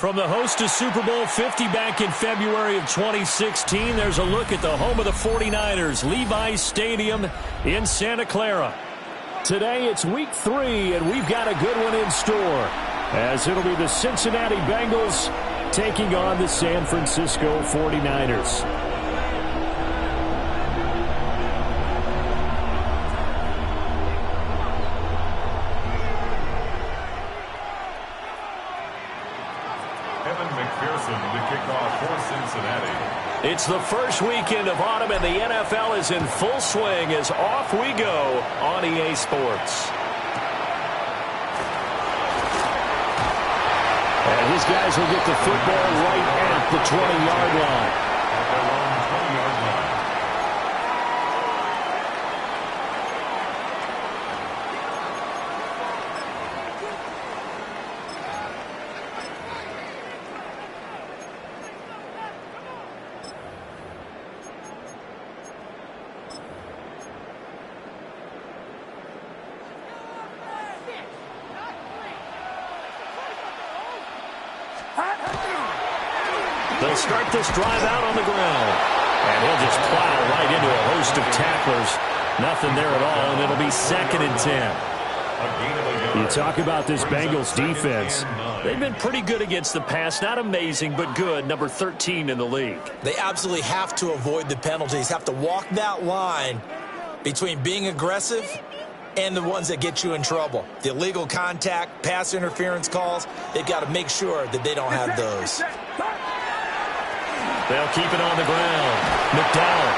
From the host to Super Bowl 50 back in February of 2016, there's a look at the home of the 49ers, Levi's Stadium in Santa Clara. Today it's week 3, and we've got a good one in store, as it'll be the Cincinnati Bengals taking on the San Francisco 49ers. It's the first weekend of autumn, and the NFL is in full swing as off we go on EA Sports. And his guys will get the football right at the 20-yard line. They'll start this drive out on the ground. And he'll just plow right into a host of tacklers. Nothing there at all, and it'll be 2nd and 10. You talk about this Bengals defense. They've been pretty good against the pass. Not amazing, but good. Number 13 in the league. They absolutely have to avoid the penalties, have to walk that line between being aggressive and the ones that get you in trouble. The illegal contact, pass interference calls, they've got to make sure that they don't have those. They'll keep it on the ground. McDowell.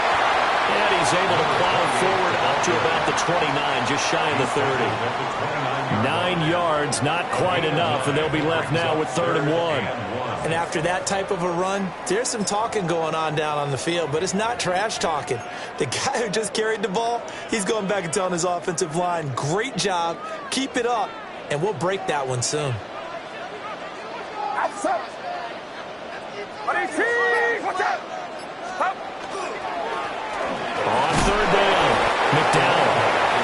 And he's able to plow forward up to about the 29, just shy of the 30. 9 yards, not quite enough, and they'll be left now with 3rd and 1. And after that type of a run, there's some talking going on down on the field, but it's not trash talking. The guy who just carried the ball, he's going back and telling his offensive line, great job, keep it up, and we'll break that one soon. On 3rd down, McDowell.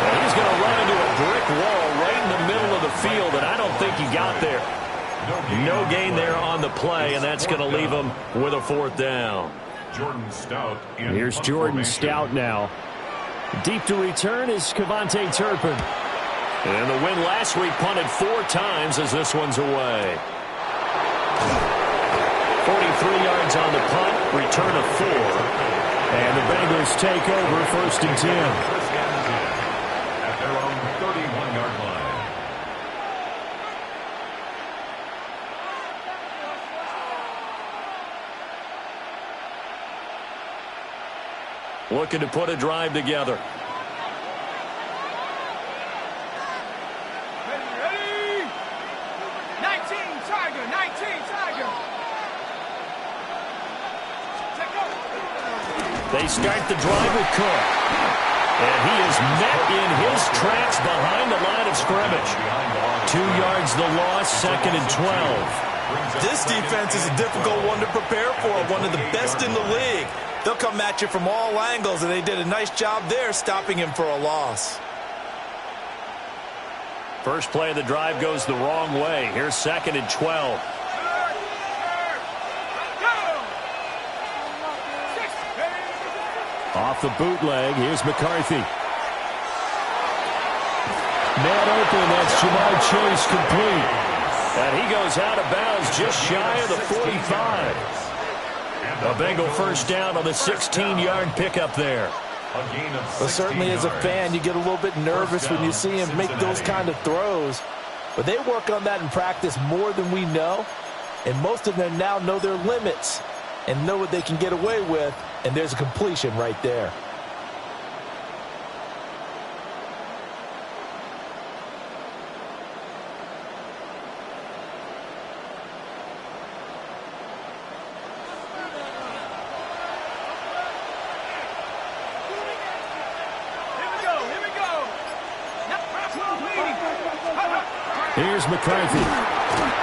And he's going to run into a brick wall right in the middle of the field, and I don't think he got there. No gain there on the play, and that's going to leave him with a 4th down. Here's Jordan Stout now. Deep to return is Kevontae Turpin. And the win last week punted 4 times as this one's away. 43 yards on the punt, return of 4. And the Bengals take over 1st and 10. At their own 31-yard line. Looking to put a drive together. Ready? 19 Tiger, 19 Tiger. They start the drive with Cook. And he is met in his tracks behind the line of scrimmage. 2 yards the loss, 2nd and 12. This defense is a difficult one to prepare for, one of the best in the league. They'll come at you from all angles, and they did a nice job there stopping him for a loss. First play of the drive goes the wrong way. Here's 2nd and 12. Off the bootleg, here's McCarthy. Man open, that's Jamar Chase complete. And he goes out of bounds just shy of the 45. A Bengal first down on the 16-yard pickup there. Well, certainly as a fan, you get a little bit nervous when you see him make those kind of throws. But they work on that in practice more than we know. And most of them now know their limits and know what they can get away with. And there's a completion right there. Here's McCarthy.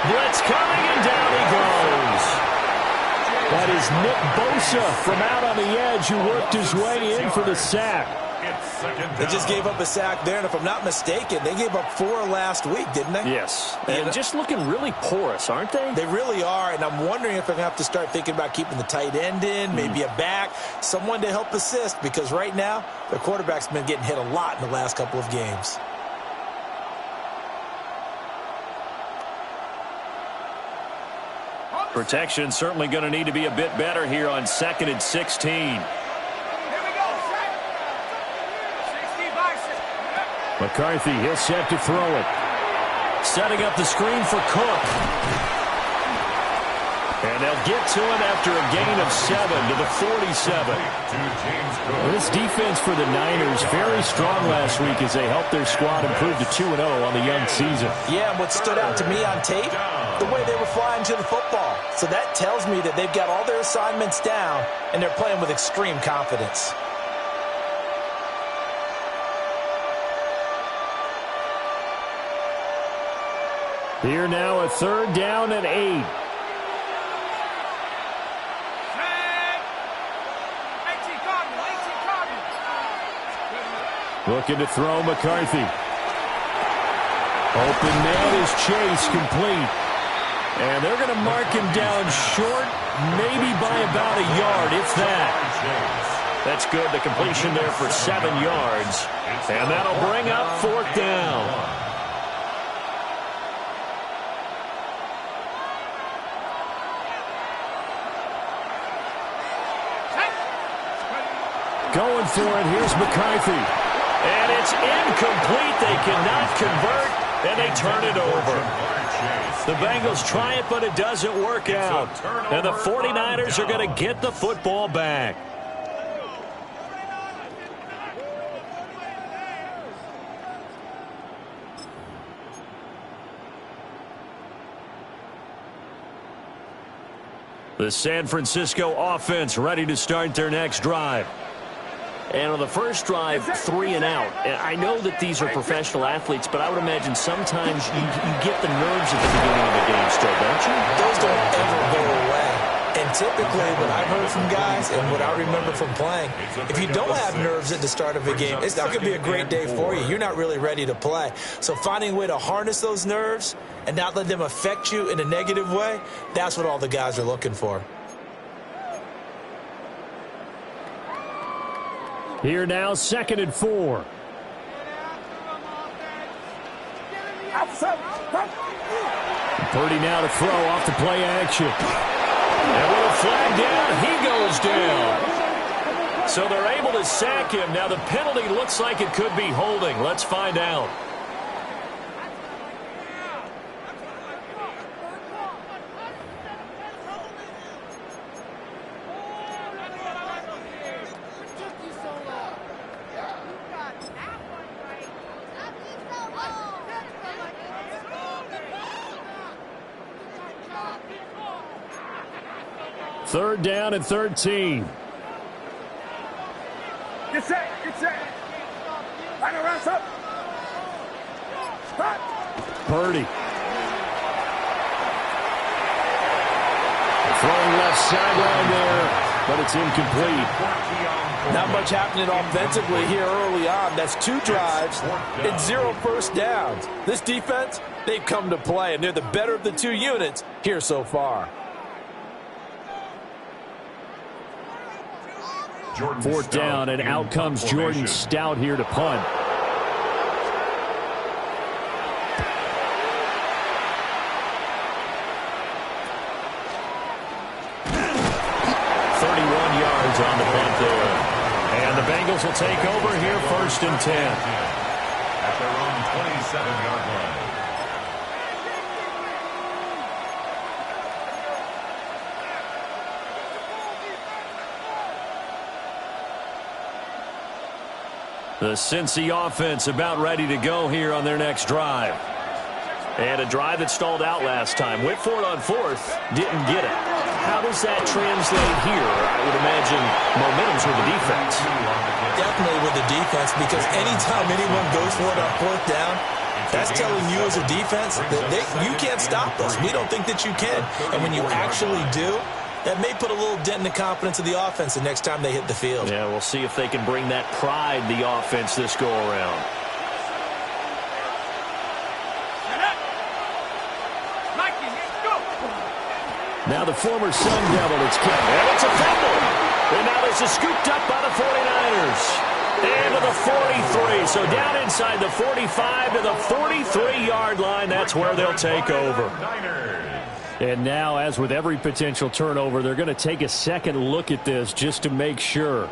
Blitz coming, and down he goes. That is Nick Bosa from out on the edge who worked his way in for the sack. It's second down. They just gave up a sack there, and if I'm not mistaken, they gave up 4 last week, didn't they? Yes, and just looking really porous, aren't they? They really are, and I'm wondering if they're going to have to start thinking about keeping the tight end in, maybe a back, someone to help assist, because right now, their quarterback's been getting hit a lot in the last couple of games. Protection certainly going to need to be a bit better here on 2nd and 16. Here we go, set. 60 bison. McCarthy, he'll set to throw it. Setting up the screen for Cook. And they'll get to him after a gain of 7 to the 47. This defense for the Niners, very strong last week as they helped their squad improve to 2-0 on the young season. Yeah, and what stood out to me on tape, the way they were flying to the football. So that tells me that they've got all their assignments down, and they're playing with extreme confidence. Here now a 3rd down and 8. Looking to throw McCarthy. Open man is Chase, complete. And they're going to mark him down short, maybe by about a yard, if that. That's good. The completion there for 7 yards. And that'll bring up 4th down. Going for it. Here's McCarthy. And it's incomplete. They cannot convert, and they turn it over. The Bengals try it, but it doesn't work out. And the 49ers are going to get the football back. The San Francisco offense ready to start their next drive. And on the first drive, 3 and out. And I know that these are professional athletes, but I would imagine sometimes you get the nerves at the beginning of the game still, don't you? Those don't ever go away. And typically, what I've heard from guys and what I remember from playing, if you don't have nerves at the start of a game, it's not going to be a great day for you. You're not really ready to play. So finding a way to harness those nerves and not let them affect you in a negative way, that's what all the guys are looking for. Here now, 2nd and 4. Purdy now to throw off the play action. And with a flag down, he goes down. So they're able to sack him. Now the penalty looks like it could be holding. Let's find out. Third down and 13. Get set, get set. Line around up. Purdy. Throwing left sideline there, but it's incomplete. Not much happening offensively here early on. That's 2 drives and 0 first downs. This defense, they've come to play, and they're the better of the 2 units here so far. 4th down, and out comes Jordan Stout here to punt. On the punt there. And the Bengals will take over here 1st and 10. At their own 27-yard line. The Cincy offense about ready to go here on their next drive. And a drive that stalled out last time. Went for it on 4th, didn't get it. How does that translate here? I would imagine momentum's with the defense. Definitely with the defense, because anytime anyone goes for it on 4th down, that's telling you as a defense that you can't stop us. We don't think that you can. And when you actually do, That may put a little dent in the confidence of the offense the next time they hit the field. Yeah, we'll see if they can bring that pride, the offense, this go-around. Now the former Sun Devil, it's kept. And it's a fumble. And now this is scooped up by the 49ers. Into the 43. So down inside the 45 to the 43-yard line. That's where they'll take over. And now, as with every potential turnover, they're going to take a second look at this just to make sure.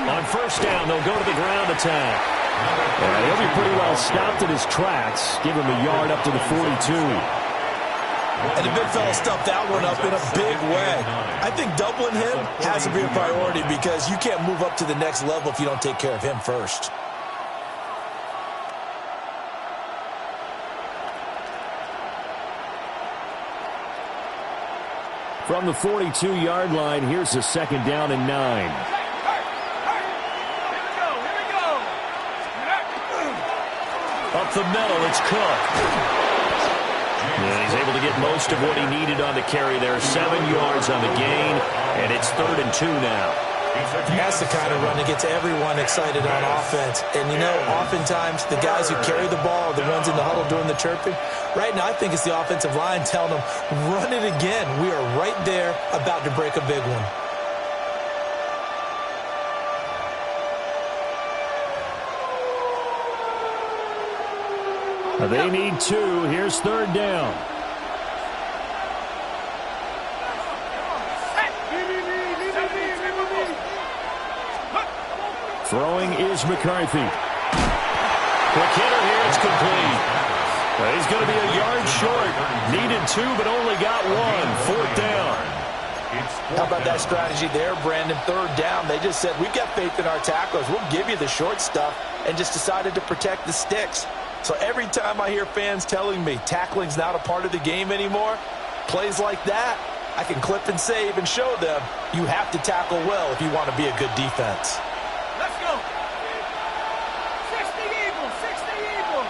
On first down, they'll go to the ground attack. He'll be pretty well stopped in his tracks. Give him a yard up to the 42. And the big fella stuffed that one up in a big way. I think doubling him has to be a priority because you can't move up to the next level if you don't take care of him first. From the 42-yard line, here's a second down and 9. Up the middle, it's Cook. And he's able to get most of what he needed on the carry there. 7 yards on the gain, and it's 3rd and 2 now. That's the kind of run that gets everyone excited on offense. And, you know, oftentimes the guys who carry the ball are the ones in the huddle doing the chirping. Right now, I think it's the offensive line telling them, run it again. We are right there about to break a big one. They need 2. Here's 3rd down. Throwing is McCarthy. Quick hitter here. It's complete. He's going to be a yard short. Needed 2, but only got 1. 4th down. How about that strategy there, Brandon? 3rd down. They just said, we've got faith in our tacklers. We'll give you the short stuff, and just decided to protect the sticks. So every time I hear fans telling me tackling's not a part of the game anymore, plays like that, I can clip and save and show them you have to tackle well if you want to be a good defense. Let's go. 60 Eagles, 60 Eagles.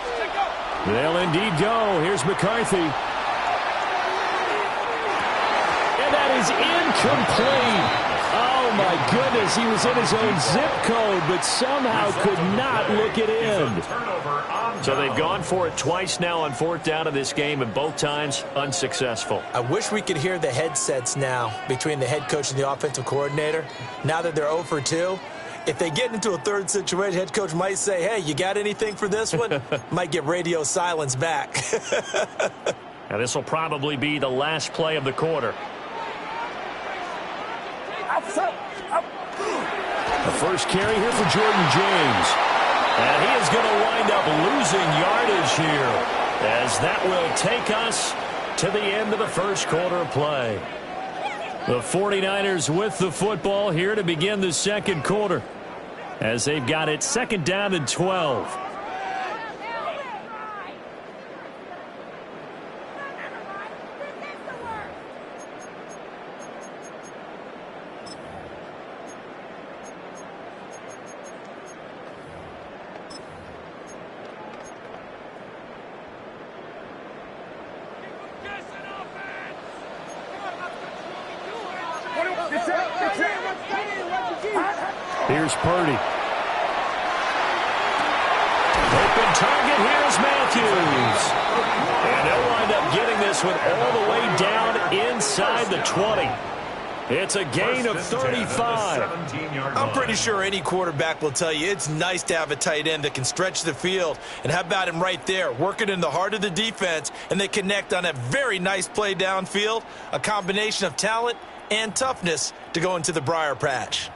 Let's go. They'll indeed go. Here's McCarthy. And that is incomplete. Oh, my goodness. He was in his own zip code, but somehow could not look it in. So they've gone for it twice now on 4th down of this game, and both times unsuccessful. I wish we could hear the headsets now between the head coach and the offensive coordinator. Now that they're 0 for 2, if they get into a third situation, head coach might say, hey, you got anything for this one? Might get radio silence back. Now this will probably be the last play of the quarter. The first carry here for Jordan James. And he is going to wind up losing yardage here, as that will take us to the end of the first quarter of play. The 49ers with the football here to begin the second quarter, as they've got it 2nd down and 12. Here's Purdy. Open target. Here's Matthews. And they'll wind up getting this one all the way down inside the 20. It's a gain of 35. I'm pretty sure any quarterback will tell you it's nice to have a tight end that can stretch the field. And how about him right there, working in the heart of the defense, and they connect on a very nice play downfield, a combination of talent and toughness to go into the briar patch.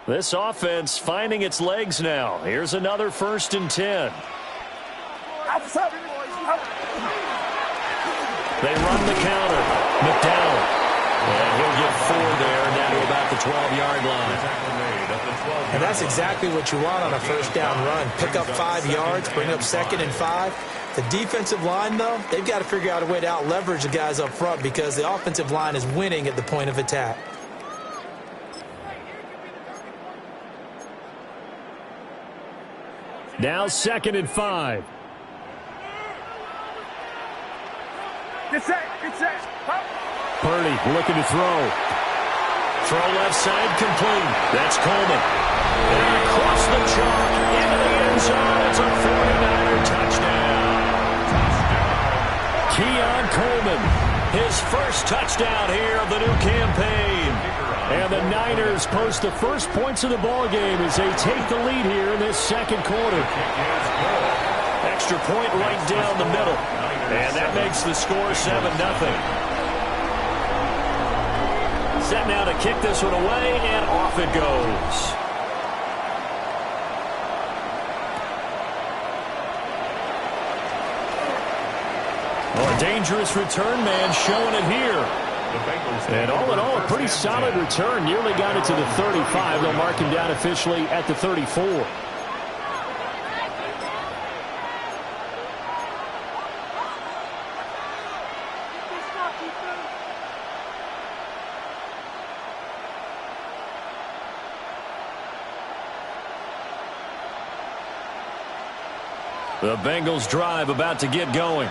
This offense finding its legs now. Here's another 1st and 10. They run the counter. McDowell. And he'll get 4 there, down to about the 12-yard line. And that's exactly what you want on a 1st down run. Pick up 5 yards, bring up 2nd and 5. The defensive line, though, they've got to figure out a way to out-leverage the guys up front because the offensive line is winning at the point of attack. Now 2nd and 5. Get set. Purdy looking to throw. Throw left side complete. That's Coleman. And across the chalk into the end zone. It's a 49er touchdown. Keon Coleman, his first touchdown here of the new campaign. And the Niners post the first points of the ball game as they take the lead here in this 2nd quarter. Extra point right down the middle. And that makes the score 7-0. Set now to kick this one away, and off it goes. Oh, a dangerous return man showing it here. And all in all, a pretty solid return. Nearly got it to the 35. They'll mark him down officially at the 34. The Bengals drive about to get going.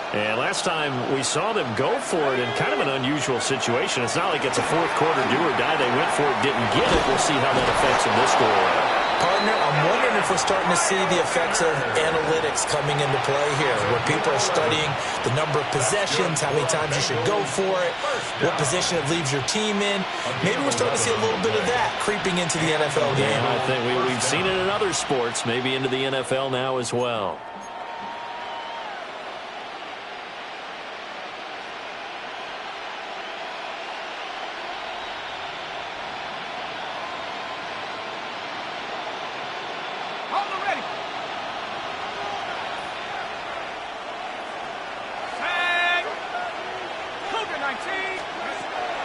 And last time we saw them go for it in kind of an unusual situation. It's not like it's a 4th quarter do or die. They went for it, didn't get it. We'll see how that affects them this go around. Partner, I'm wondering if we're starting to see the effects of analytics coming into play here, where people are studying the number of possessions, how many times you should go for it, what position it leaves your team in. Maybe we're starting to see a little bit of that creeping into the NFL game. Yeah, I think we've seen it in other sports, maybe into the NFL now as well.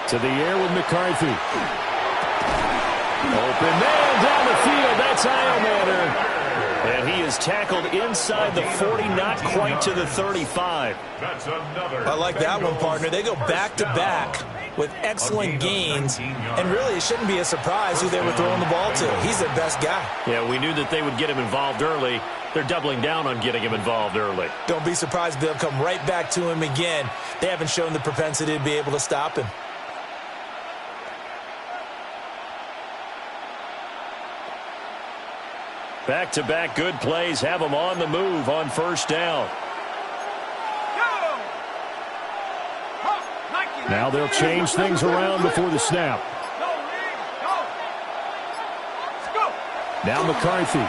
To the air with McCarthy. Open man down the field. That's Iomatter. And he is tackled inside the 40, not quite to the 35. I like that one, partner. They go back-to-back with excellent gains. And really, it shouldn't be a surprise who they were throwing the ball to. He's their best guy. Yeah, we knew that they would get him involved early. They're doubling down on getting him involved early. Don't be surprised if they'll come right back to him again. They haven't shown the propensity to be able to stop him. Back-to-back good plays have them on the move on 1st down. Now they'll change things around before the snap. Now McCarthy.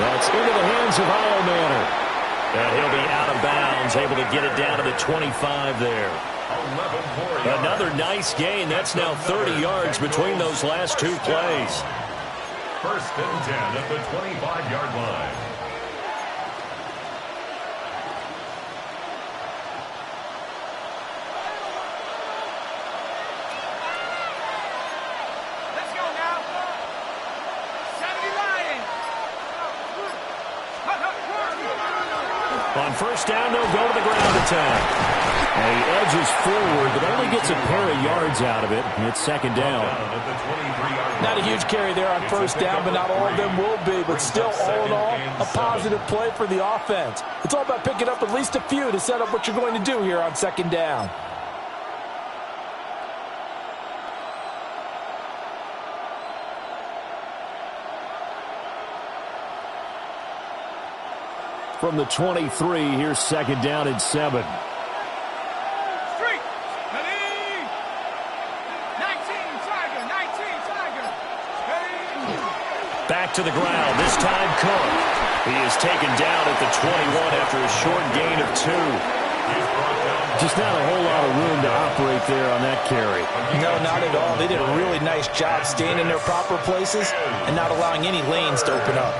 That's into the hands of Iomatter. And he'll be out of bounds, able to get it down to the 25 there. Another nice gain. That's now 30 yards between those last 2 plays. 1st and 10 at the 25-yard line. Let's go now. 70 Lions. On 1st down, they'll go to the ground attack. And he edges forward, but only gets a pair of yards out of it. And it's 2nd down. Not a huge carry there on 1st down, but not all of them will be. But still, all in all, a positive play for the offense. It's all about picking up at least a few to set up what you're going to do here on 2nd down. From the 23, here's 2nd down and 7. Back to the ground. This time Cook. He is taken down at the 21 after a short gain of 2. Just not a whole lot of room to operate there on that carry. No, not at all. They did a really nice job staying in their proper places and not allowing any lanes to open up.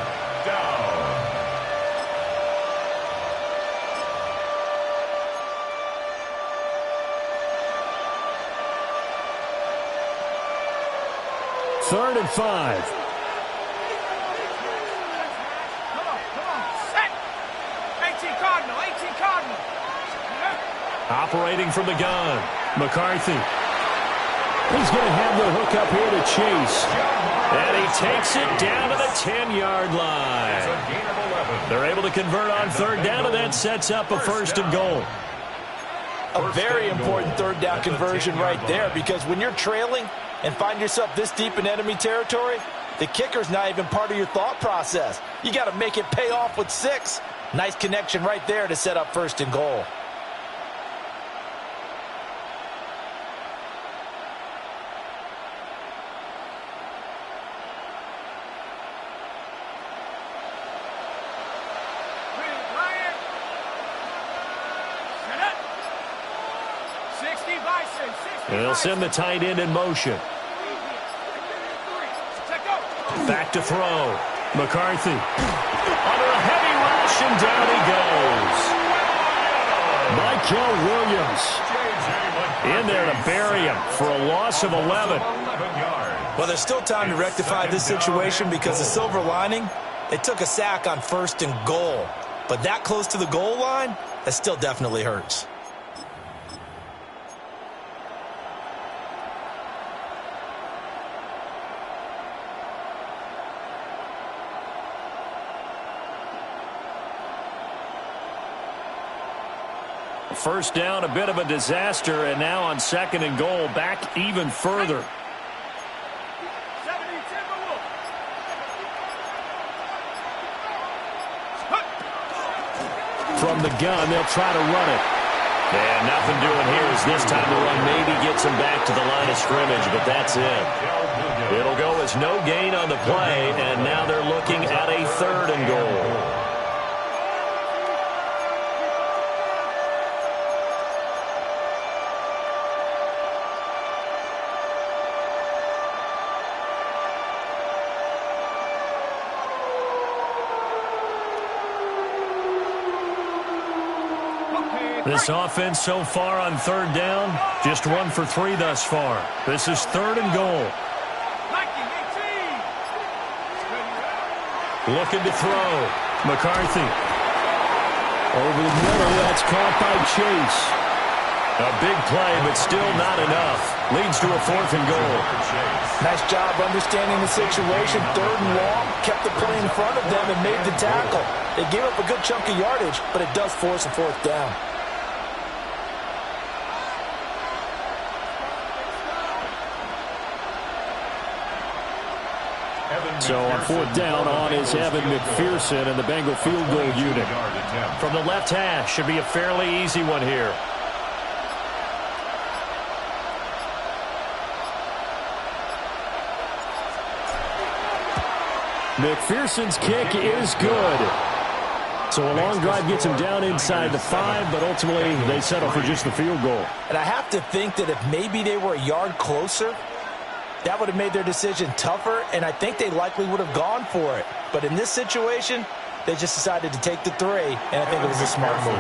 Third and 5. Operating from the gun, McCarthy. He's going to have the hook up here to Chase. And he takes it down to the 10-yard line. They're able to convert on third down, and that sets up a first and goal. A very important third down conversion right there, because when you're trailing and find yourself this deep in enemy territory, the kicker's not even part of your thought process. You got to make it pay off with 6. Nice connection right there to set up first and goal. They'll send the tight end in motion. Back to throw. McCarthy. Under a heavy rush, and down he goes. Michael Williams in there to bury him for a loss of 11. Well, there's still time to rectify this situation because the silver lining, they took a sack on first and goal. But that close to the goal line, that still definitely hurts. First down, a bit of a disaster, and now on second and goal, back even further. From the gun, they'll try to run it. And nothing doing here as this time the run maybe gets them back to the line of scrimmage, but that's it. It'll go as no gain on the play, and now they're looking at a third and goal. This offense so far on third down, just 1 for 3 thus far. This is third and goal. Looking to throw. McCarthy. Over the middle, that's caught by Chase. A big play, but still not enough. Leads to a fourth and goal. Nice job understanding the situation. Third and long, kept the play in front of them and made the tackle. They gave up a good chunk of yardage, but it does force a fourth down. So on fourth down, on is Evan McPherson and the Bengal field goal unit. From the left hash, should be a fairly easy one here. McPherson's kick is good. So a long drive gets him down inside the 5, but ultimately they settle for just the field goal. And I have to think that if maybe they were a yard closer, that would have made their decision tougher, and I think they likely would have gone for it. But in this situation, they just decided to take the 3, and I think it was a smart move.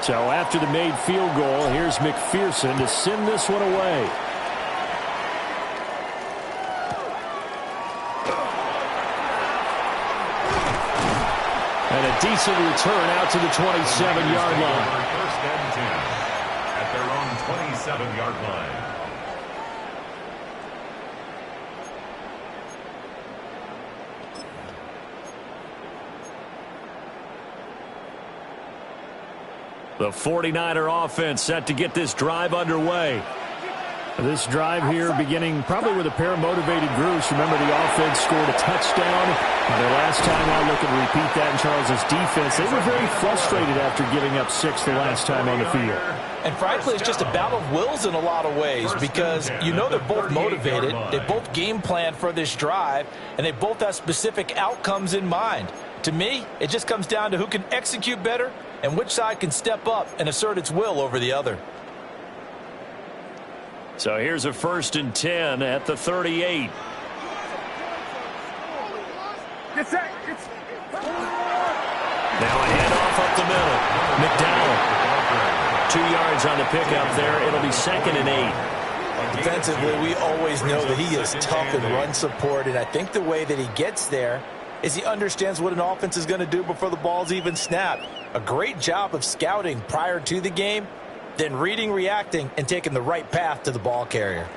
So after the made field goal, here's McPherson to send this one away. And a decent return out to the 27-yard line. First and 10 at their own 27-yard line. The 49er offense set to get this drive underway. This drive here beginning probably with a pair of motivated groups. Remember, the offense scored a touchdown. The last time I look and repeat that in Charles's defense, they were very frustrated after giving up 6 the last time on the field. And frankly, it's just a battle of wills in a lot of ways because you know they're both motivated. They both game plan for this drive, and they both have specific outcomes in mind. To me, it just comes down to who can execute better and which side can step up and assert its will over the other. So here's a 1st and 10 at the 38. Get set. Now a handoff up the middle. McDowell. 2 yards on the pickup there. It'll be 2nd and 8. Defensively, we always know that he is tough in run support, and I think the way that he gets there is he understands what an offense is going to do before the ball's even snapped. A great job of scouting prior to the game, then reading, reacting, and taking the right path to the ball carrier.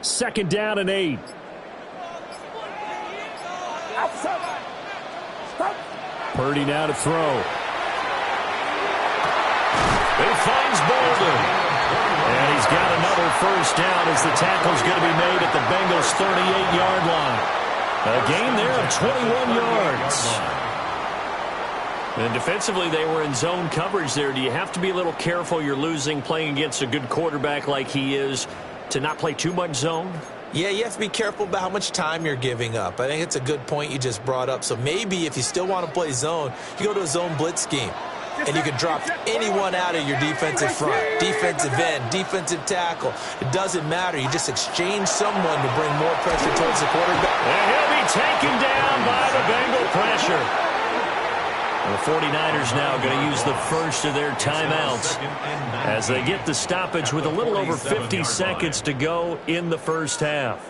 Second down and 8. Purdy now to throw. He finds Bolden. And he's got another 1st down as the tackle's going to be made at the Bengals' 38-yard line. A gain there of 21 yards. And defensively, they were in zone coverage there. Do you have to be a little careful? You're losing playing against a good quarterback like he is to not play too much zone? Yeah, you have to be careful about how much time you're giving up. I think it's a good point you just brought up. So maybe if you still want to play zone, you go to a zone blitz scheme. And you can drop anyone out of your defensive front, defensive end, defensive tackle. It doesn't matter. You just exchange someone to bring more pressure towards the quarterback. And he'll be taken down by the Bengal pressure. The 49ers now going to use the first of their timeouts as they get the stoppage with a little over 50 seconds to go in the first half.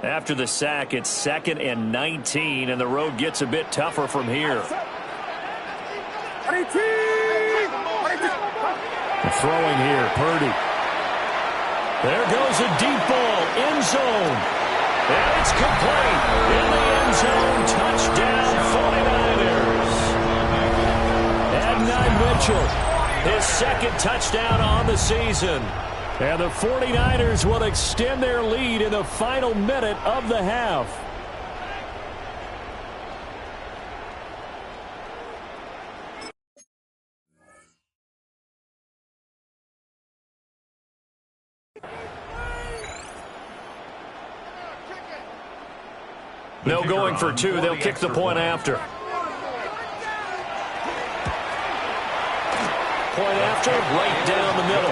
After the sack, it's 2nd and 19, and the road gets a bit tougher from here. Throwing here, Purdy. There goes a deep ball, end zone. And it's complete. In the end zone, touchdown 49ers. Adonai Mitchell, his 2nd touchdown on the season. And the 49ers will extend their lead in the final minute of the half. No going for 2. They'll kick the point after. Point after, right down the middle.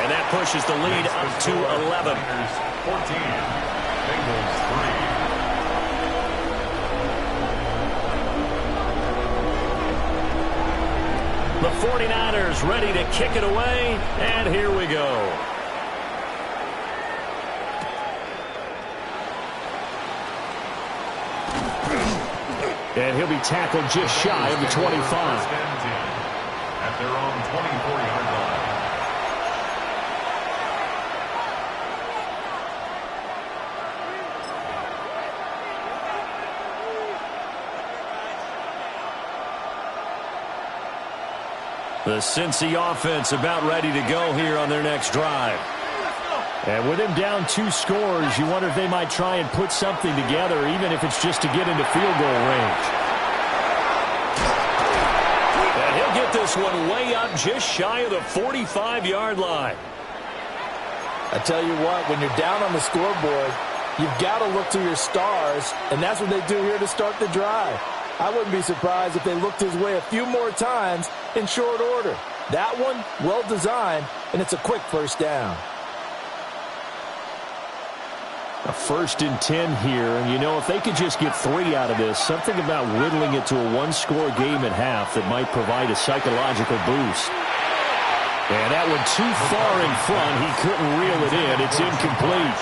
And that pushes the lead up to 11. 14. Bengals 3. The 49ers ready to kick it away, and here we go. And he'll be tackled just shy of the 25. At their own 24-yard line. The Cincy offense about ready to go here on their next drive. And with him down 2 scores, you wonder if they might try and put something together, even if it's just to get into field goal range. And he'll get this one way up just shy of the 45-yard line. I tell you what, when you're down on the scoreboard, you've got to look to your stars, and that's what they do here to start the drive. I wouldn't be surprised if they looked his way a few more times in short order. That one, well designed, and it's a quick 1st down. A 1st and 10 here, and you know, if they could just get 3 out of this, something about whittling it to a 1-score game at half that might provide a psychological boost. And that one too far in front. He couldn't reel it in. It's incomplete.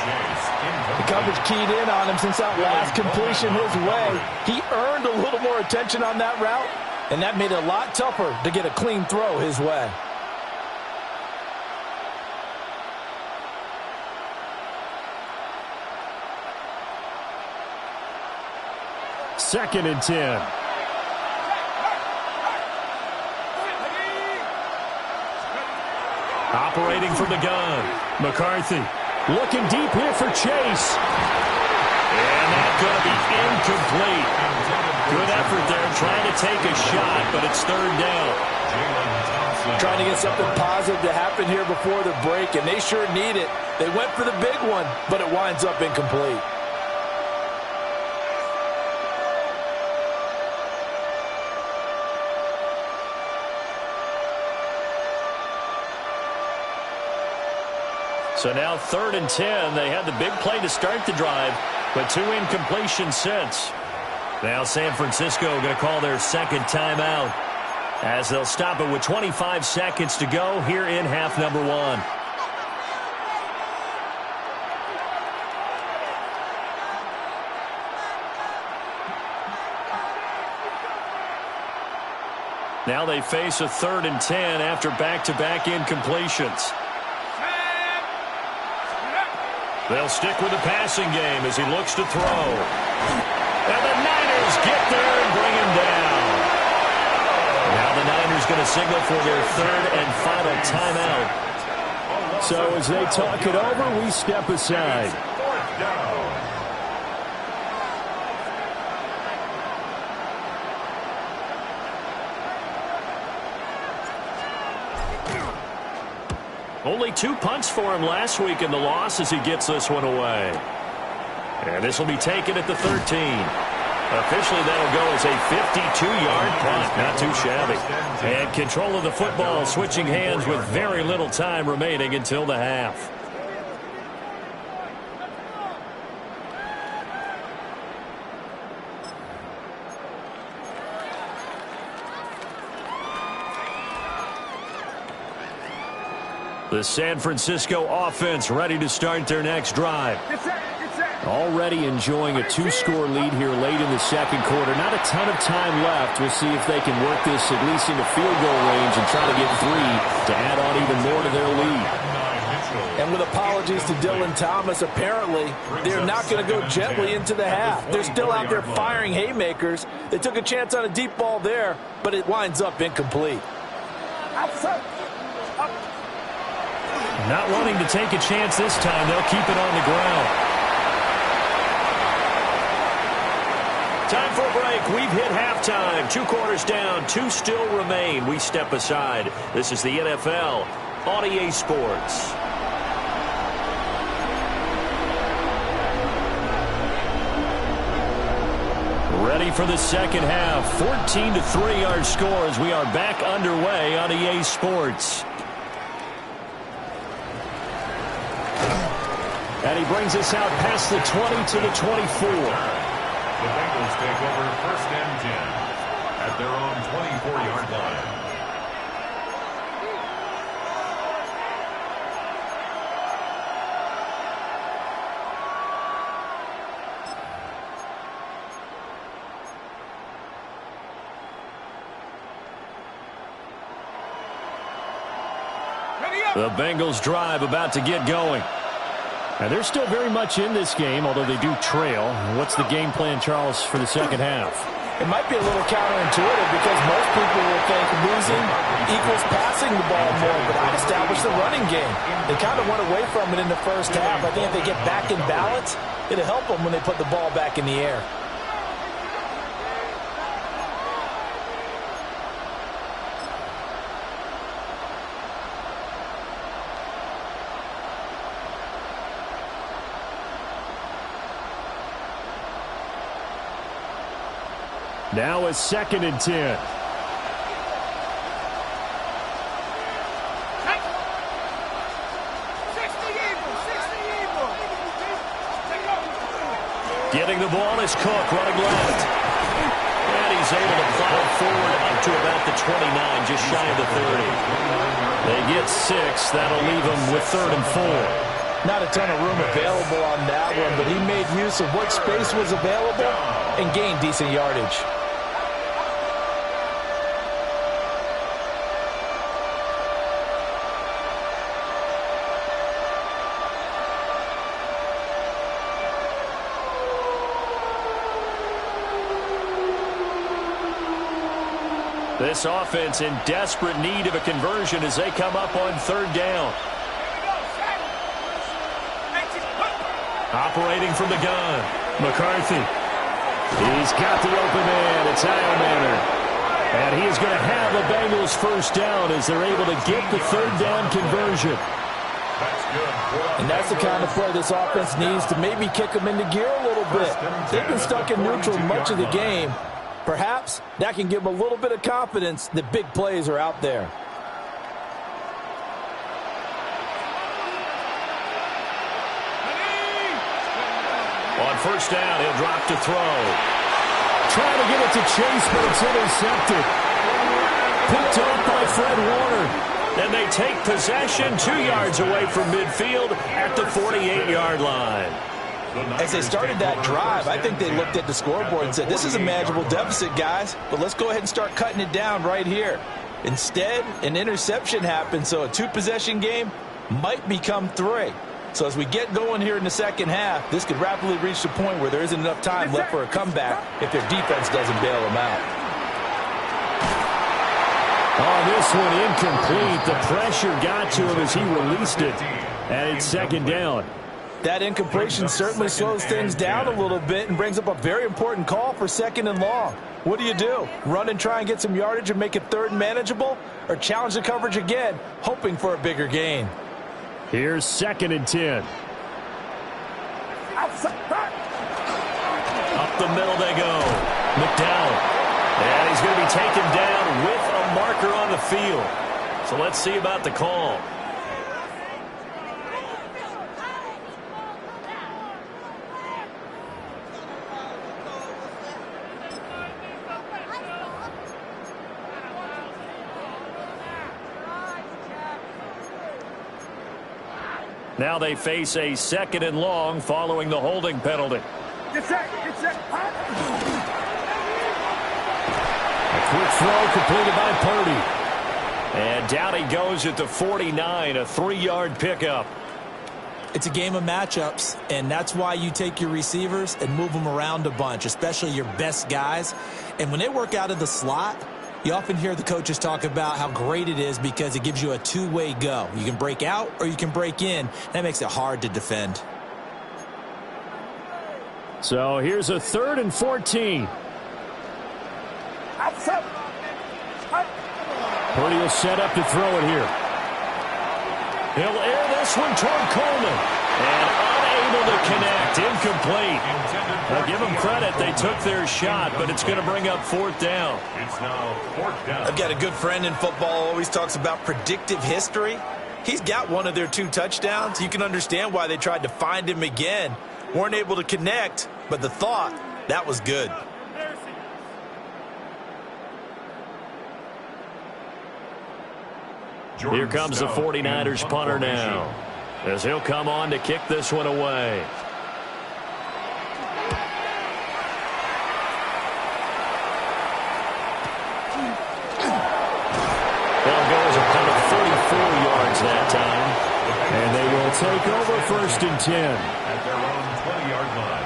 The coverage keyed in on him since that last completion his way. He earned a little more attention on that route, and that made it a lot tougher to get a clean throw his way. 2nd and 10. Operating from the gun. McCarthy looking deep here for Chase. And that's going to be incomplete. Good effort there trying to take a shot, but it's 3rd down. Trying to get something positive to happen here before the break, and they sure need it. They went for the big one, but it winds up incomplete. So now 3rd and 10. They had the big play to start the drive, but 2 incompletions since. Now San Francisco going to call their 2nd timeout as they'll stop it with 25 seconds to go here in half number 1. Now they face a 3rd and 10 after back-to-back incompletions. They'll stick with the passing game as he looks to throw. And the Niners get there and bring him down. Now the Niners going to signal for their 3rd and final timeout. So as they talk it over, we step aside. Only 2 punts for him last week in the loss as he gets this one away. And this will be taken at the 13. Officially, that'll go as a 52-yard punt. Not too shabby. And control of the football, switching hands with very little time remaining until the half. The San Francisco offense ready to start their next drive. Already enjoying a 2-score lead here late in the 2nd quarter. Not a ton of time left. We'll see if they can work this at least into field goal range and try to get 3 to add on even more to their lead. And with apologies to Dylan Thomas, apparently they're not going to go gently into the half. They're still out there firing haymakers. They took a chance on a deep ball there, but it winds up incomplete. Not wanting to take a chance this time. They'll keep it on the ground. Time for a break. We've hit halftime. 2 quarters down. 2 still remain. We step aside. This is the NFL on EA Sports. Ready for the 2nd half. 14-3 our score as we are back underway on EA Sports. And he brings us out past the 20 to the 24. The Bengals take over 1st and 10 at their own 24-yard line. The Bengals drive about to get going. Now, they're still very much in this game, although they do trail. What's the game plan, Charles, for the 2nd half? It might be a little counterintuitive because most people will think losing equals passing the ball more, but I established the running game. They kind of went away from it in the 1st half. I think if they get back in balance, it'll help them when they put the ball back in the air. Now a 2nd and 10. Getting the ball is Cook running left. And he's able to plow forward up to about the 29, just shy of the 30. They get 6. That'll leave them with 3rd and 4. Not a ton of room available on that one, but he made use of what space was available and gained decent yardage. This offense in desperate need of a conversion as they come up on third down. Operating from the gun, McCarthy. He's got the open man. It's Eilmanner. And he is going to have the Bengals first down as they're able to get the third down conversion. And that's the kind of play this offense needs to maybe kick them into gear a little bit. They've been stuck in neutral much of the game. Perhaps that can give them a little bit of confidence that big plays are out there. On first down, he'll drop to throw. Trying to get it to Chase, but it's intercepted. Picked up by Fred Warner. And they take possession 2 yards away from midfield at the 48-yard line. As they started that drive, I think they looked at the scoreboard and said, this is a manageable deficit, guys, but let's go ahead and start cutting it down right here. Instead, an interception happened, so a two-possession game might become 3. So as we get going here in the second half, this could rapidly reach the point where there isn't enough time left for a comeback if their defense doesn't bail them out. Oh, this one incomplete. The pressure got to him as he released it. And it's second down. That incompletion certainly slows things down a little bit and brings up a very important call for second and long. What do? Run and try and get some yardage and make it third and manageable? Or challenge the coverage again, hoping for a bigger gain? Here's second and 10. Up the middle they go. McDowell. And he's going to be taken down with a marker on the field. So let's see about the call. Now they face a second and long following the holding penalty. Get set. Quick throw completed by Purdy. And down he goes at the 49, a 3-yard pickup. It's a game of matchups, and that's why you take your receivers and move them around a bunch, especially your best guys. And when they work out of the slot, you often hear the coaches talk about how great it is because it gives you a two-way go. You can break out or you can break in. That makes it hard to defend. So here's a 3rd and 14. Purdy will set up to throw it here. He'll air this one toward Coleman. And unable to connect. Incomplete. I'll give them credit. They took their shot, but it's going to bring up 4th down. It's now 4th down. I've got a good friend in football, always talks about predictive history. He's got one of their 2 touchdowns. You can understand why they tried to find him again. Weren't able to connect, but the thought, that was good. Here comes the 49ers punter now, as he'll come on to kick this one away. They'll go as a punt of 44 yards that time. And they will take over 1st and 10. At their own 20-yard line.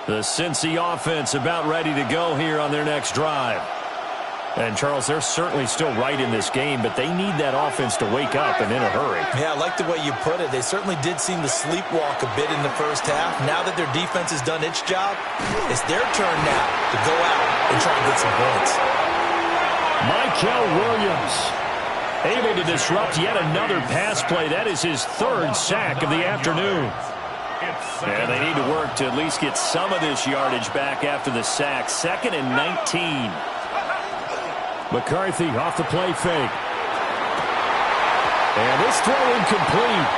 The Cincy offense about ready to go here on their next drive. And, Charles, they're certainly still right in this game, but they need that offense to wake up and in a hurry. Yeah, I like the way you put it. They certainly did seem to sleepwalk a bit in the first half. Now that their defense has done its job, it's their turn now to go out and try and get some points. Mykel Williams able to disrupt yet another pass play. That is his 3rd sack of the afternoon. And they need to work to at least get some of this yardage back after the sack. 2nd and 19. McCarthy off the play fake. And this throw incomplete.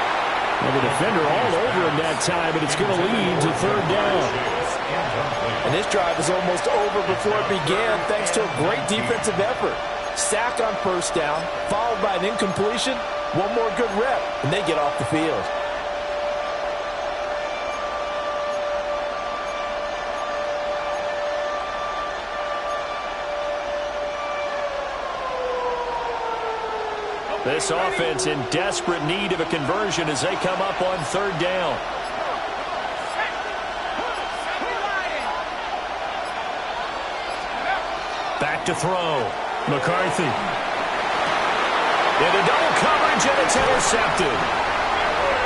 And the defender all over him that time, but it's going to lead to 3rd down. And this drive is almost over before it began thanks to a great defensive effort. Sack on 1st down, followed by an incompletion. One more good rep, and they get off the field. This offense in desperate need of a conversion as they come up on third down. Back to throw. McCarthy. Into double coverage, and it's intercepted.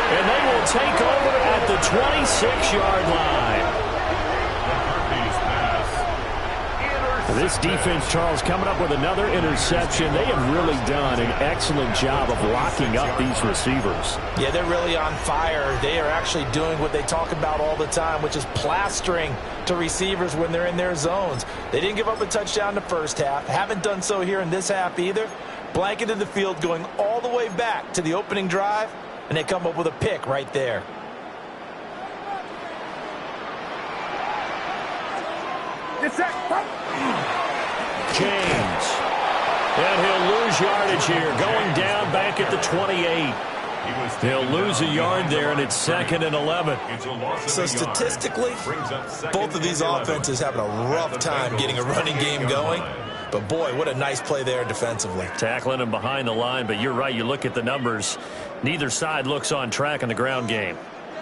And they will take over at the 26-yard line. This defense, Charles, coming up with another interception. They have really done an excellent job of locking up these receivers. Yeah, they're really on fire. They are actually doing what they talk about all the time, which is plastering to receivers when they're in their zones. They didn't give up a touchdown in the first half. Haven't done so here in this half either. Blanketed the field going all the way back to the opening drive, and they come up with a pick right there. James. And he'll lose yardage here, going down back at the 28. He'll lose a yard there, and it's 2nd and 11. So statistically, both of these offenses having a rough time getting a running game going. But, boy, what a nice play there defensively. Tackling him behind the line, but you're right. You look at the numbers. Neither side looks on track in the ground game.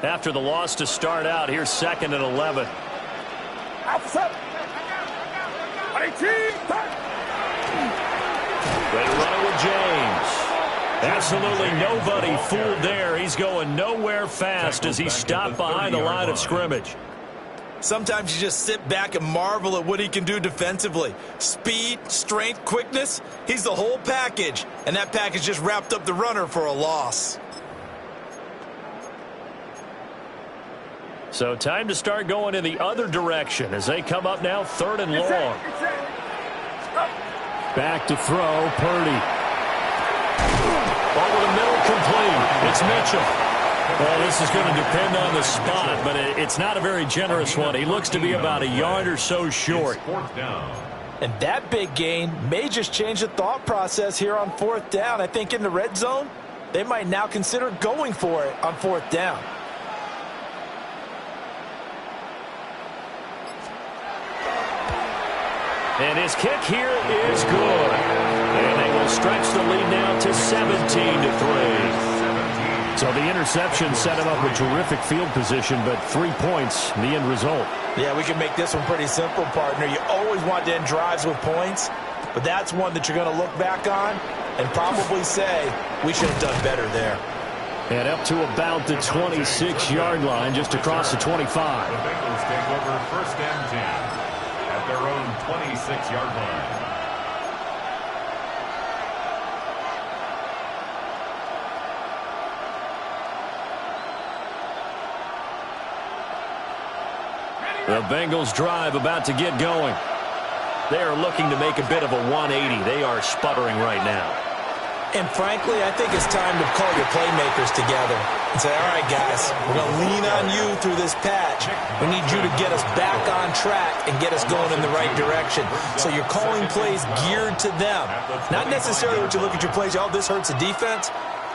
After the loss to start out, here's 2nd and 11. They run it with James. Absolutely nobody fooled there. He's going nowhere fast as he stopped behind the line of scrimmage. Sometimes you just sit back and marvel at what he can do defensively. Speed, strength, quickness, he's the whole package. And that package just wrapped up the runner for a loss. So time to start going in the other direction as they come up now 3rd and long. Back to throw, Purdy. Over the middle, complete. It's Mitchell. Well, this is going to depend on the spot, but it's not a very generous one. He looks to be about a yard or so short. And that big gain may just change the thought process here on 4th down. I think in the red zone, they might now consider going for it on 4th down. And his kick here is good. And they will stretch the lead now to 17-3. So the interception set him up with terrific field position, but 3 points, the end result. Yeah, we can make this one pretty simple, partner. You always want to end drives with points, but that's one that you're going to look back on and probably say, we should have done better there. And up to about the 26-yard line, just across the 25. The Bengals take over 1st and 10 at their own 26-yard line. The Bengals drive about to get going. They are looking to make a bit of a 180. They are sputtering right now. And frankly, I think it's time to call your playmakers together and say, all right, guys, we're going to lean on you through this patch. We need you to get us back on track and get us going in the right direction. So you're calling plays geared to them. Not necessarily what you look at your plays, oh, this hurts the defense.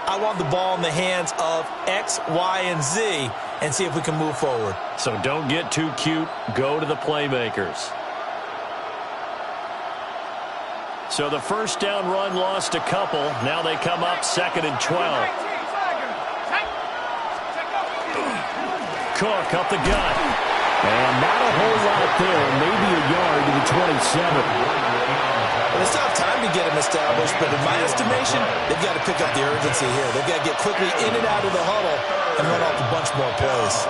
I want the ball in the hands of X, Y, and Z and see if we can move forward. So don't get too cute. Go to the playmakers. So the 1st down run lost a couple. Now they come up 2nd and 12. Cook up the gut. And not a whole lot there. Maybe a yard to the 27. Well, it's not time to get him established, but in my estimation, they've got to pick up the urgency here. They've got to get quickly in and out of the huddle and run off a bunch more plays.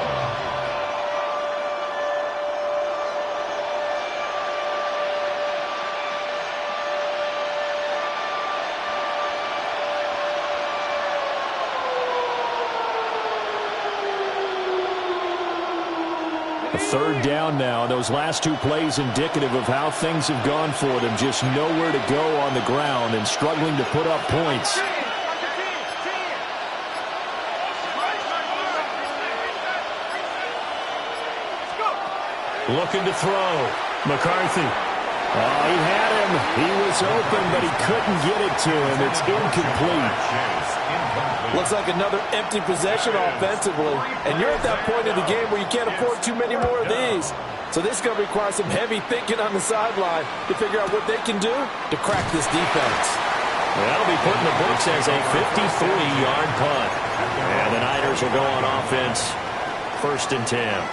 A 3rd down now. Those last 2 plays indicative of how things have gone for them. Just nowhere to go on the ground and struggling to put up points. Looking to throw. McCarthy. Oh, he had him. He was open, but he couldn't get it to him. It's incomplete. Looks like another empty possession offensively. And you're at that point in the game where you can't afford too many more of these. So this is going to require some heavy thinking on the sideline to figure out what they can do to crack this defense. That'll be put in the books as a 53-yard punt. And the Niners will go on offense, 1st and 10.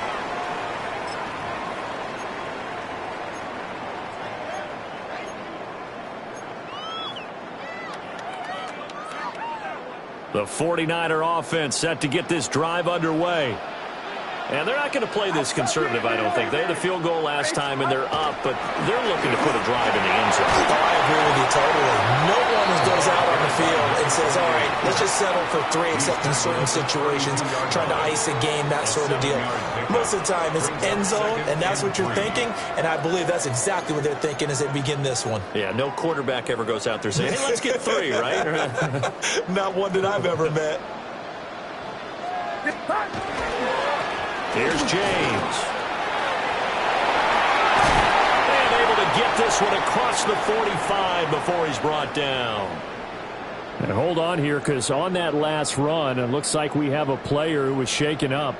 The 49er offense set to get this drive underway. And they're not going to play this conservative, I don't think. They had a field goal last time, and they're up, but they're looking to put a drive in the end zone. Oh, I agree with you totally. No one goes out on the field and says, all right, let's just settle for 3, except in certain situations, trying to ice a game, that sort of deal. Most of the time, it's end zone, and that's what you're thinking, and I believe that's exactly what they're thinking as they begin this one. Yeah, no quarterback ever goes out there saying, hey, let's get 3, right? Not one that I've ever met. Here's James. And able to get this one across the 45 before he's brought down. And hold on here, because on that last run, it looks like we have a player who was shaken up.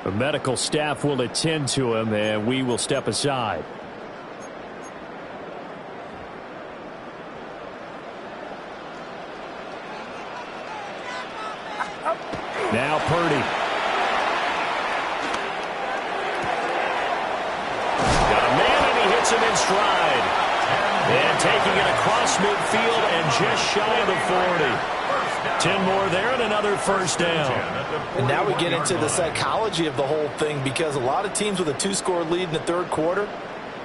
The medical staff will attend to him, and we will step aside. Now Purdy. Him in stride. And taking it across midfield and just shy of the 40. 10 more there and another 1st down. And now we get into the psychology of the whole thing, because a lot of teams with a 2-score lead in the 3rd quarter,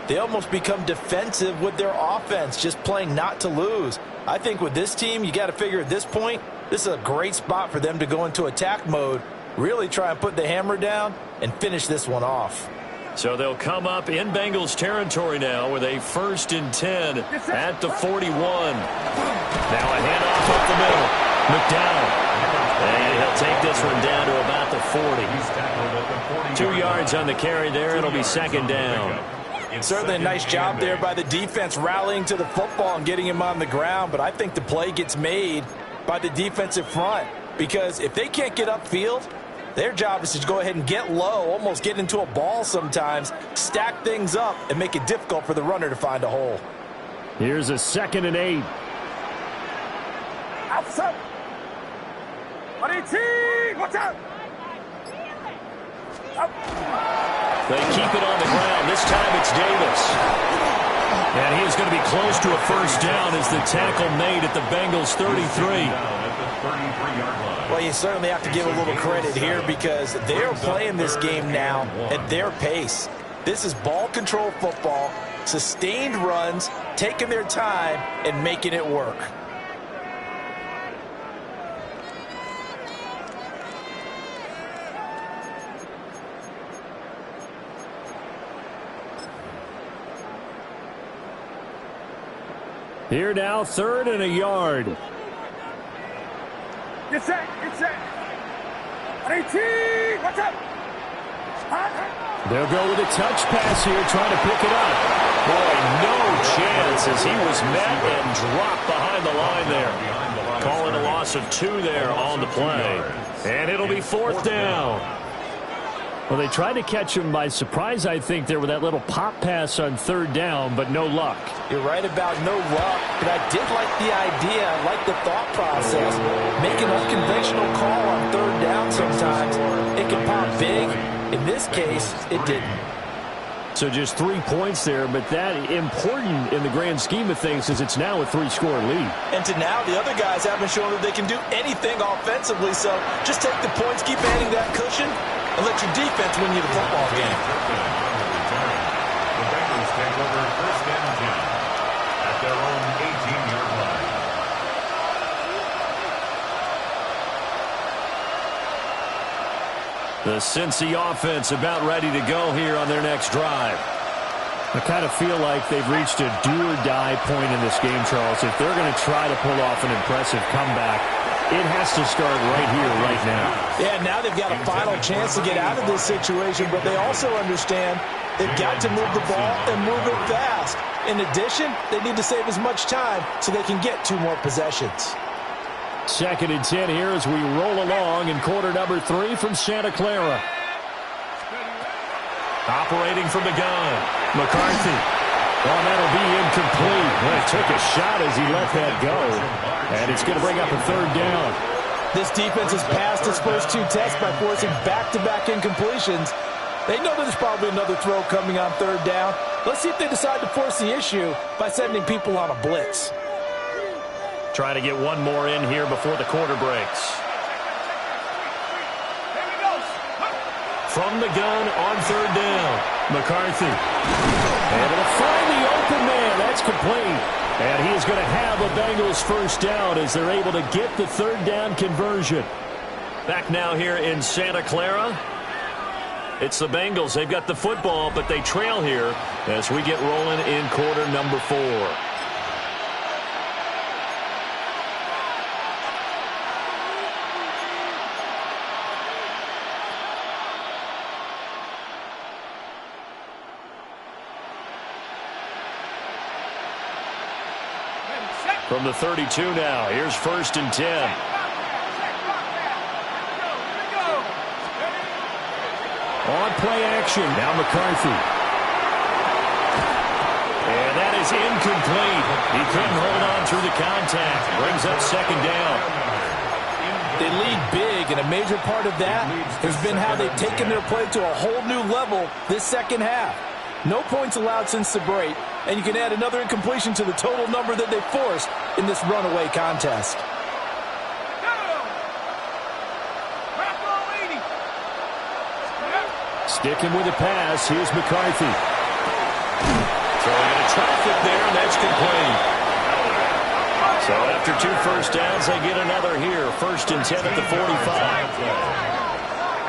they almost become defensive with their offense, just playing not to lose. I think with this team, you got to figure at this point, this is a great spot for them to go into attack mode, really try and put the hammer down and finish this one off. So they'll come up in Bengals territory now with a 1st and 10 at the 41. Now a handoff up the middle. McDowell. And he'll take this one down to about the 40. 2 yards on the carry there. It'll be 2nd down. Certainly a nice job there by the defense rallying to the football and getting him on the ground. But I think the play gets made by the defensive front, because if they can't get upfield, their job is to go ahead and get low, almost get into a ball sometimes, stack things up, and make it difficult for the runner to find a hole. Here's a 2nd and 8. Outside. Watch out. They keep it on the ground. This time it's Davis. And he is going to be close to a 1st down as the tackle made at the Bengals 33. Well, you certainly have to give a little credit here, because they're playing this game now at their pace. This is ball control football, sustained runs, taking their time and making it work. Here now, 3rd and a yard. Get set. Watch out. They'll go with a touch pass here, trying to pick it up. Boy, no chance as he was met and dropped behind the line there. Calling a loss of 2 there on the play. And it'll be 4th down. Well, they tried to catch him by surprise, I think, there with that little pop pass on 3rd down, but no luck. You're right about no luck, but I did like the idea. I like the thought process. Make an unconventional call on 3rd down sometimes. It can pop big. In this case, it didn't. So just 3 points there, but that important in the grand scheme of things, as it's now a 3-score lead. And to now, the other guys haven't shown that they can do anything offensively, so just take the points, keep adding that cushion, and let your defense win you the football game. The Bengals take over 1st and 10 at their own 18-yard line. The Cincy offense about ready to go here on their next drive. I kind of feel like they've reached a do-or-die point in this game, Charles. If they're going to try to pull off an impressive comeback, it has to start right here, right now. Yeah, now they've got a final chance to get out of this situation, but they also understand they've got to move the ball and move it fast. In addition, they need to save as much time so they can get 2 more possessions. 2nd and 10 here as we roll along in quarter number 3 from Santa Clara. Operating from the gun, McCarthy. Oh, that'll be incomplete. Well, he took a shot as he let that go. And it's going to bring up a third down. This defense has passed its first two tests by forcing back-to-back incompletions. They know there's probably another throw coming on third down. Let's see if they decide to force the issue by sending people on a blitz. Trying to get one more in here before the quarter breaks. From the gun on third down, McCarthy. Able to find the open man. That's complete. And he is going to have a Bengals first down as they're able to get the third down conversion. Back now here in Santa Clara. It's the Bengals. They've got the football, but they trail here as we get rolling in quarter number 4. From the 32 now, here's 1st and 10. On play action, now McCarthy. And that is incomplete. He couldn't hold on through the contact. Brings up 2nd down. They lead big, and a major part of that has been how they've taken their play to a whole new level this second half. No points allowed since the break, and you can add another incompletion to the total number that they forced in this runaway contest. Sticking with the pass, here's McCarthy. Throwing into traffic there, and that's complete. So after 2 first downs, they get another here. 1st and 10 at the 45.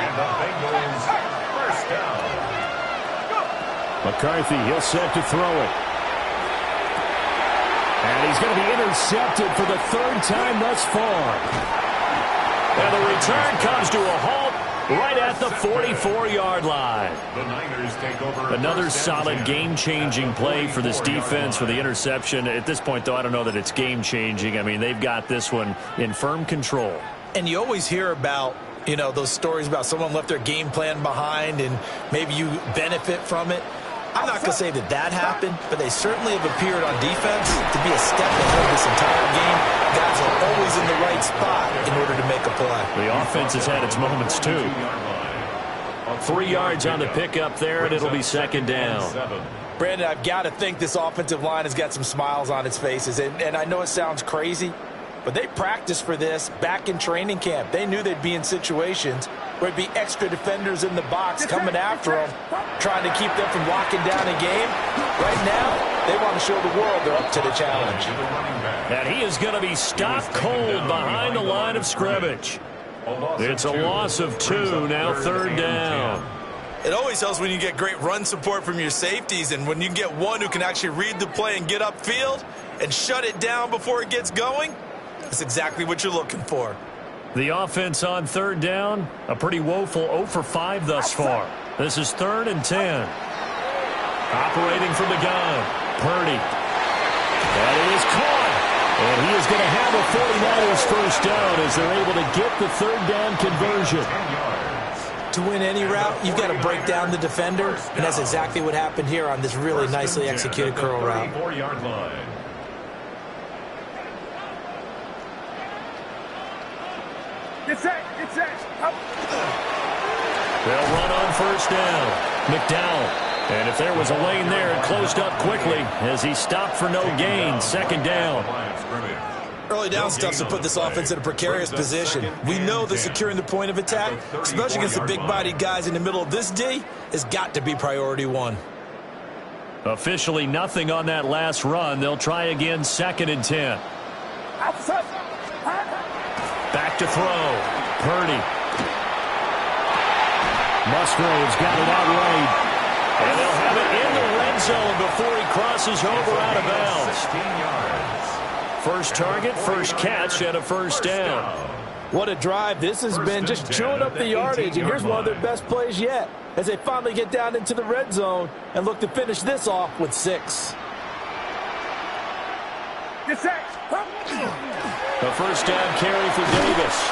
And the Bengals first down. McCarthy, he'll set to throw it. And he's going to be intercepted for the 3rd time thus far. And the return comes to a halt right at the 44-yard line. The Niners take over. Another solid game-changing play for this defense for the interception. At this point, though, I don't know that it's game-changing. I mean, they've got this one in firm control. And you always hear about, you know, those stories about someone left their game plan behind and maybe you benefit from it. I'm not going to say that that happened, but they certainly have appeared on defense to be a step ahead this entire game. Guys are always in the right spot in order to make a play. The offense has had its moments, too. 3 yards on the pickup there, and it'll be 2nd down. Brandon, I've got to think this offensive line has got some smiles on its faces. And I know it sounds crazy, but they practiced for this back in training camp. They knew they'd be in situations where it'd be extra defenders in the box coming after them, trying to keep them from locking down a game. Right now, they want to show the world they're up to the challenge. And he is going to be stopped cold behind the line of scrimmage. It's a loss of 2, now 3rd down. It always helps when you get great run support from your safeties, and when you get one who can actually read the play and get upfield and shut it down before it gets going. That's exactly what you're looking for. The offense on 3rd down, a pretty woeful 0 for 5 thus far. This is 3rd and 10. Operating from the gun, Purdy. That is caught. And he is going to have a 49ers first down as they're able to get the 3rd down conversion. To win any route, you've got to break down the defender, and that's exactly what happened here on this really nicely executed curl route. 4-yard line. Get set. They'll run on first down. McDowell. And if there was a lane there, it closed up quickly as he stopped for no gain. 2nd down. Early down stuff to put this offense in a precarious position. We know that securing the point of attack, especially against the big-bodied guys in the middle of this D, has got to be priority 1. Officially nothing on that last run. They'll try again, 2nd and 10. Back to throw. Purdy. Musgrave's got it outright. And they'll have it in the red zone before he crosses over out of bounds. 16 yards. First target, first catch, and a first down. What a drive. This has been just chewing up the yardage, and here's one of their best plays yet as they finally get down into the red zone and look to finish this off with 6. Get set. A first down carry for Davis.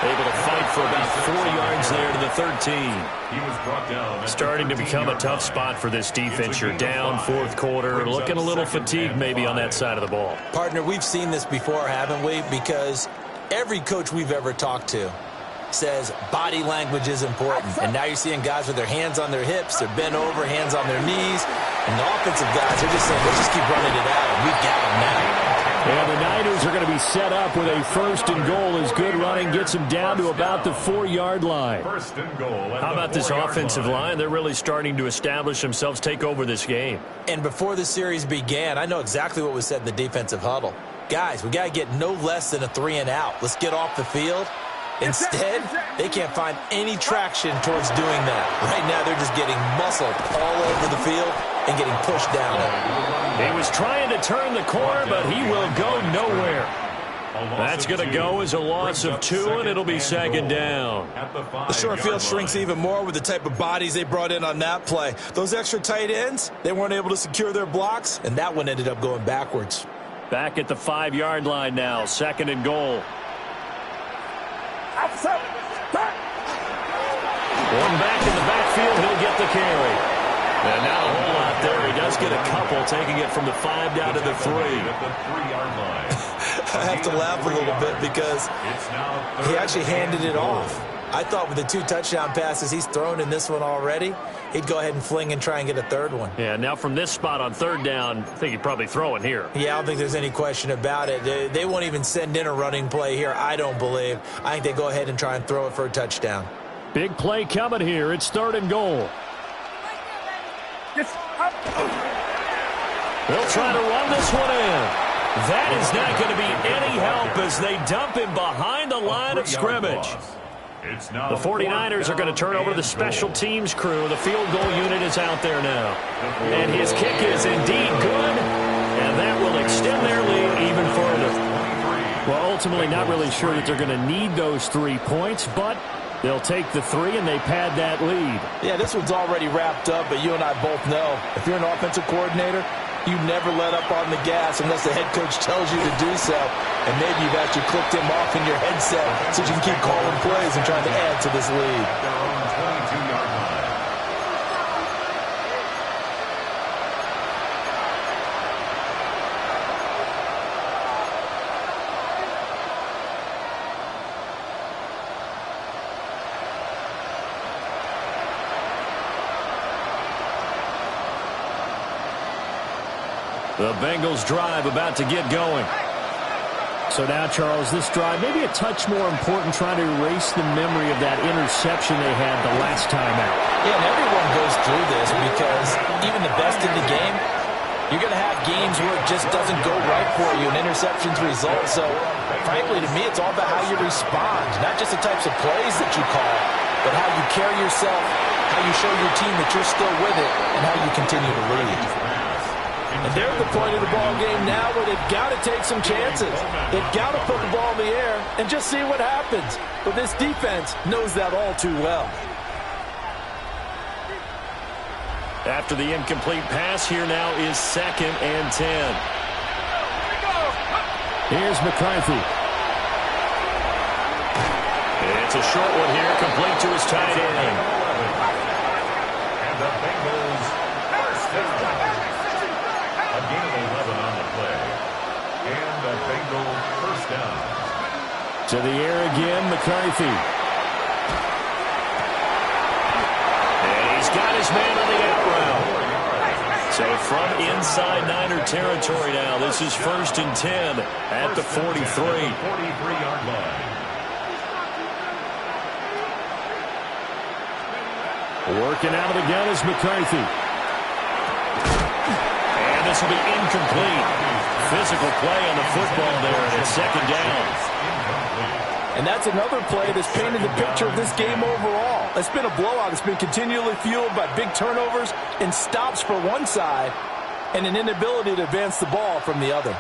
Able to fight for about 4 yards there to the 13. He was brought down. Starting to become a tough spot for this defense. You're down fourth quarter, looking a little fatigued maybe on that side of the ball. Partner, we've seen this before, haven't we? Because every coach we've ever talked to says body language is important. And now you're seeing guys with their hands on their hips, they're bent over, hands on their knees. And the offensive guys are just saying, let's just keep running it out, and we've got them now. And the Niners are going to be set up with a first and goal as good running gets them down to about the 4-yard line. First and goal. How about this offensive line? They're really starting to establish themselves, take over this game. And before the series began, I know exactly what was said in the defensive huddle. Guys, we got to get no less than a 3-and-out. Let's get off the field. Instead, they can't find any traction towards doing that. Right now, they're just getting muscled all over the field and getting pushed down it. He was trying to turn the corner, but he will go nowhere. That's going to go as a loss of 2, and it'll be second down. The short field shrinks even more with the type of bodies they brought in on that play. Those extra tight ends, they weren't able to secure their blocks, and that one ended up going backwards. Back at the 5-yard line now, second and goal. One back in the backfield, he'll get the carry. And not a whole lot there. He does get a couple, taking it from the 5 down to the 3. I have to laugh a little bit because he actually handed it off. I thought with the 2 touchdown passes he's thrown in this one already, he'd go ahead and fling and try and get a third one. Yeah, now from this spot on third down, I think he'd probably throw it here. Yeah, I don't think there's any question about it. They won't even send in a running play here, I don't believe. I think they go ahead and try and throw it for a touchdown. Big play coming here. It's third and goal. They'll try to run this one in. That is not going to be any help as they dump him behind the line of scrimmage. The 49ers are going to turn over to the special teams crew. The field goal unit is out there now. And his kick is indeed good, and that will extend their lead even further. Well, ultimately not really sure that they're going to need those 3 points, but they'll take the 3 and they pad that lead. Yeah, this one's already wrapped up, but you and I both know if you're an offensive coordinator, you never let up on the gas unless the head coach tells you to do so. And maybe you've actually clicked him off in your headset so you can keep calling plays and trying to add to this lead. The Bengals drive about to get going. So now, Charles, this drive maybe a touch more important, trying to erase the memory of that interception they had the last time out. Yeah, and everyone goes through this because even the best in the game, you're going to have games where it just doesn't go right for you and interceptions result. So, frankly, to me, it's all about how you respond, not just the types of plays that you call, but how you carry yourself, how you show your team that you're still with it, and how you continue to lead. And they're at the point of the ball game now where they've got to take some chances. They've got to put the ball in the air and just see what happens. But this defense knows that all too well. After the incomplete pass, here now is second and 10. Here's McCarthy. It's a short one here, complete to his tight end. And the Bengals first down. A gain of 11 on the play. And the Bengals first down. To the air again, McCarthy. And he's got his man on the out route. So from inside Niner territory now, this is first and 10 at the 43. 43-yard line. Working out of the gun is McCarthy. And this will be incomplete. Physical play on the football there, and it's second down. And that's another play that's painted the picture of this game overall. It's been a blowout. It's been continually fueled by big turnovers and stops for one side and an inability to advance the ball from the other.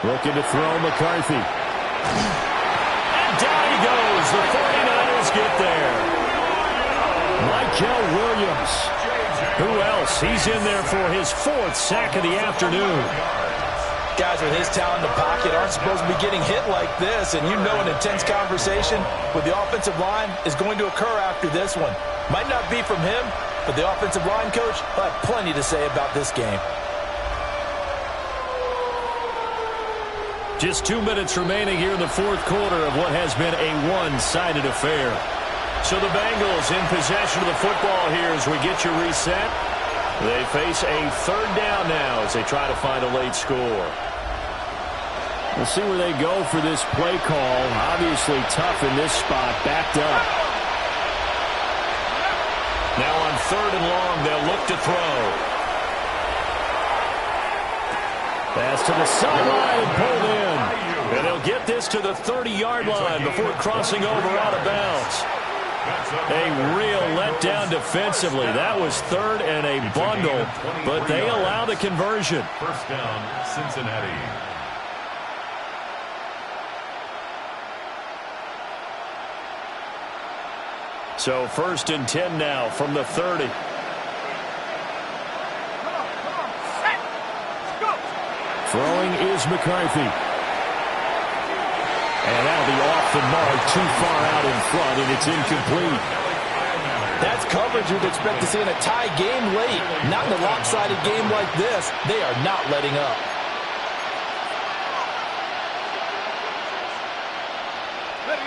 Looking to throw McCarthy. And down he goes. The 49ers get there. Michael Williams. Who else? He's in there for his 4th sack of the afternoon. Guys with his talent in the pocket aren't supposed to be getting hit like this, and you know an intense conversation with the offensive line is going to occur after this one. Might not be from him, but the offensive line coach will have plenty to say about this game. Just 2 minutes remaining here in the fourth quarter of what has been a one-sided affair. So the Bengals in possession of the football here as we get you reset. They face a third down now as they try to find a late score. We'll see where they go for this play call. Obviously tough in this spot, backed up. Now on third and long, they'll look to throw. Pass to the sideline and pulled in. And they'll get this to the 30-yard line before crossing over out of bounds. A real letdown defensively. That was third and a bundle, but they allow the conversion. First down, Cincinnati. So first and 10 now from the 30. Throwing is McCarthy. And that'll be off the mark, too far out in front, and it's incomplete. That's coverage you'd expect to see in a tie game late. Not in a lopsided game like this. They are not letting up.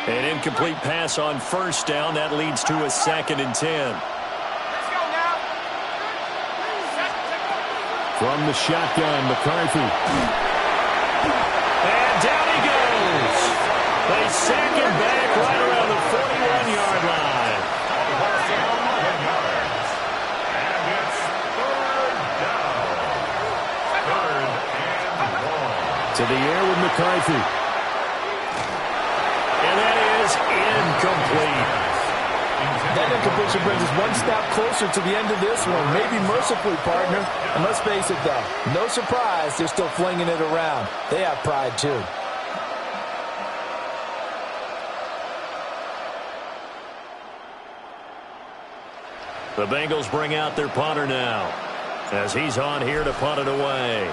An incomplete pass on first down. That leads to a second and 10. From the shotgun, McCarthy. And down he goes. They sack him back right around the 41-yard line. And it's third down. Third and long. To the air with McCarthy. And that is incomplete. That incompletion brings us one step closer to the end of this one. Maybe mercifully, partner. And let's face it, though, no surprise they're still flinging it around. They have pride, too. The Bengals bring out their punter now as he's on here to punt it away.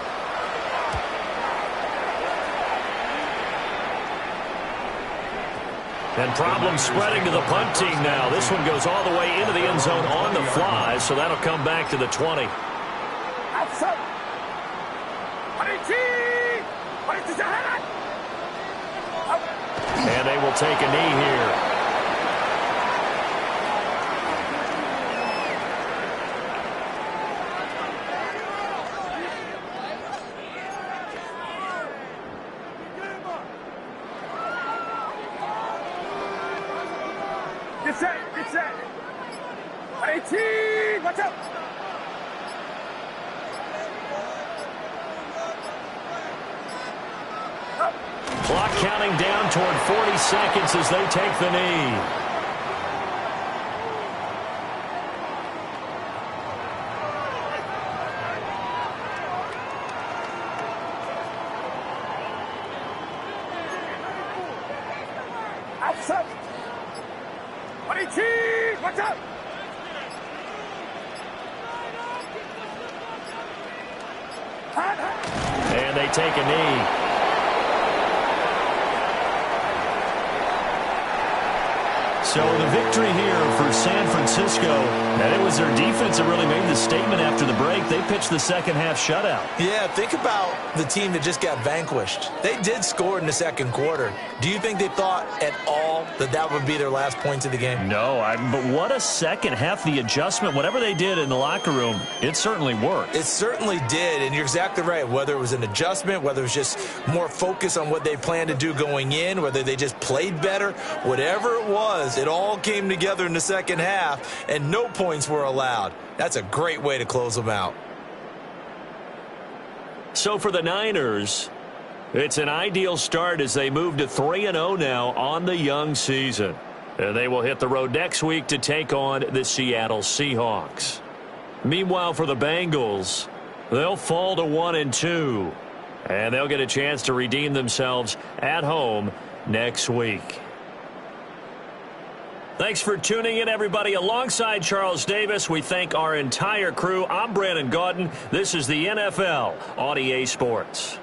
And problems spreading to the punt team now. This one goes all the way into the end zone on the fly, so that'll come back to the 20. And they will take a knee here. Get set. 18, watch out. Clock counting down toward 40 seconds as they take the knee. Outside. 18, watch out. And they take a knee. So the victory here for San Francisco, and it was their defense that really made the statement after the break. They pitched the second-half shutout. Yeah, think about the team that just got vanquished. They did score in the second quarter. Do you think they thought at all that that would be their last points of the game? No, but what a second half. The adjustment, whatever they did in the locker room, it certainly worked. It certainly did, and you're exactly right. Whether it was an adjustment, whether it was just more focus on what they planned to do going in, whether they just played better, whatever it was, it all came together in the second half, and no points were allowed. That's a great way to close them out. So for the Niners, it's an ideal start as they move to 3-0 now on the young season. And they will hit the road next week to take on the Seattle Seahawks. Meanwhile, for the Bengals, they'll fall to 1-2. And they'll get a chance to redeem themselves at home next week. Thanks for tuning in, everybody. Alongside Charles Davis, we thank our entire crew. I'm Brandon Gaudin. This is the NFL on EA Sports.